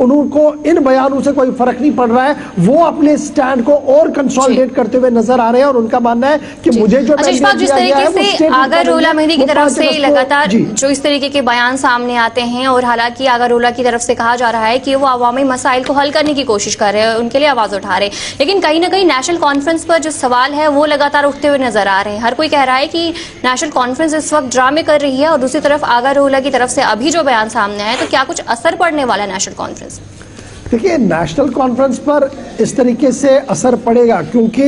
उनको इन बयानों से कोई फर्क नहीं पड़ रहा है, वो अपने स्टैंड को और कंसोलिडेट करते हुए नजर आ रहे हैं और उनका मानना है कि मुझे जो जिस तरीके से आगा रोला मेहदी की तरफ से लगातार जो इस तरीके के बयान सामने आते हैं, और हालांकि आगा रोला की तरफ से कहा जा रहा है कि वो अवामी मसाइल को हल करने की कोशिश कर रहे हैं, उनके लिए आवाज उठा रहे हैं, लेकिन कहीं ना कहीं नेशनल कॉन्फ्रेंस पर जो सवाल है वो लगातार उठते हुए नजर आ रहे हैं। हर कोई कह रहा है कि नेशनल कॉन्फ्रेंस इस वक्त ड्रामे कर रही है, और दूसरी तरफ आगा रोला की तरफ से अभी जो बयान सामने आए, तो क्या कुछ असर पड़ने वाला है नेशनल कॉन्फ्रेंस? देखिए, नेशनल कॉन्फ्रेंस पर इस तरीके से असर पड़ेगा क्योंकि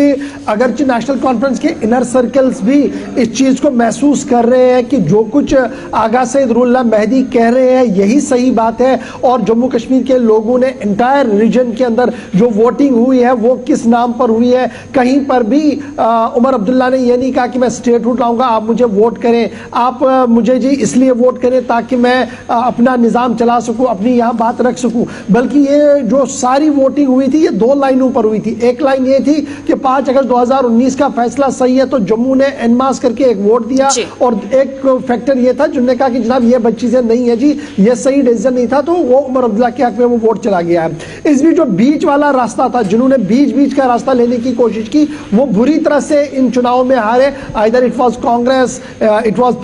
अगरचे नेशनल कॉन्फ्रेंस के इनर सर्कल्स भी इस चीज़ को महसूस कर रहे हैं कि जो कुछ आगा सईदुल्लाह मेहदी कह रहे हैं यही सही बात है, और जम्मू कश्मीर के लोगों ने इंटायर रीजन के अंदर जो वोटिंग हुई है वो किस नाम पर हुई है। कहीं पर भी उमर अब्दुल्ला ने ये नहीं कहा कि मैं स्टेटहुड लाऊंगा, आप मुझे वोट करें, आप मुझे जी इसलिए वोट करें ताकि मैं अपना निज़ाम चला सकूं, अपनी यहाँ बात रख सकूं, बल्कि ये जो सारी वोटिंग हुई थी ये दो लाइनों पर हुई थी। एक लाइन ये थी कि 5 अगस्त 2019 का फैसला सही है, तो जम्मू ने एनमास करके एक वोट दिया, और एक फैक्टर ये था जिन्होंने कहा कि जनाब ये बच्ची से नहीं है जी, ये सही डिसीजन नहीं था, तो वो उमर अब्दुल्ला के हक में वो वोट चला गया है। इस बीच जो बीच वाला रास्ता था, जिन्होंने बीच का रास्ता लेने की कोशिश की, वो बुरी तरह से इन चुनाव में हारे। Either it was Congress, it was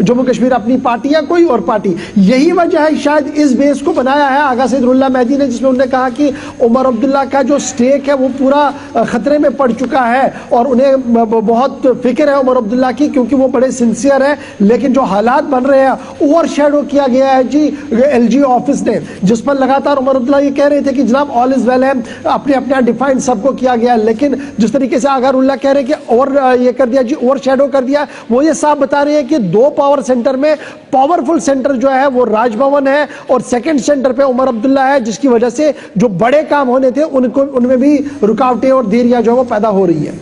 Jammu Kashmir अपनी पार्टी या कोई और पार्टी। यही वजह है शायद इस बेस को बनाया है आगा सईदुल्लाह मेहदी ने, जिसमें उन्होंने कहा कि उमर अब्दुल्ला का जो स्टेक है वो पूरा खतरे में पड़ चुका है, और उन्हें बहुत फिक्र है उमर अब्दुल्ला की, क्योंकि वो बड़े सिंसियर है, लेकिन जो हालात बन रहे हैं ओवर शैडो किया गया है जी एलजी ऑफिस ने, जिस पर लगातार उमर अब्दुल्ला ये कह रहे थे कि जनाब ऑल इज वेल है, अपने अपने डिफाइन सबको किया गया है, लेकिन जिस तरीके से आगारुल्लाह कह रहे हैं कि और ये कर दिया जी, ओवर शैडो कर दिया, वो ये साफ बता रहे हैं कि 2 पावर सेंटर में पावरफुल सेंटर जो है वो राजभवन है, और सेकंड सेंटर पे उमर अब्दुल्ला है, जिसकी वजह से जो बड़े काम होने थे उनमें भी रुकावटें और देरियां जो है वो पैदा हो रही है।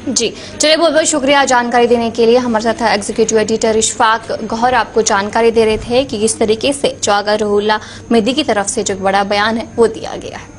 जी चलिए, बहुत बहुत शुक्रिया जानकारी देने के लिए। हमारे साथ एग्जीक्यूटिव एडिटर इशफाक गौहर आपको जानकारी दे रहे थे कि किस तरीके से जो आगा रोला मेहदी की तरफ से जो बड़ा बयान है वो दिया गया है।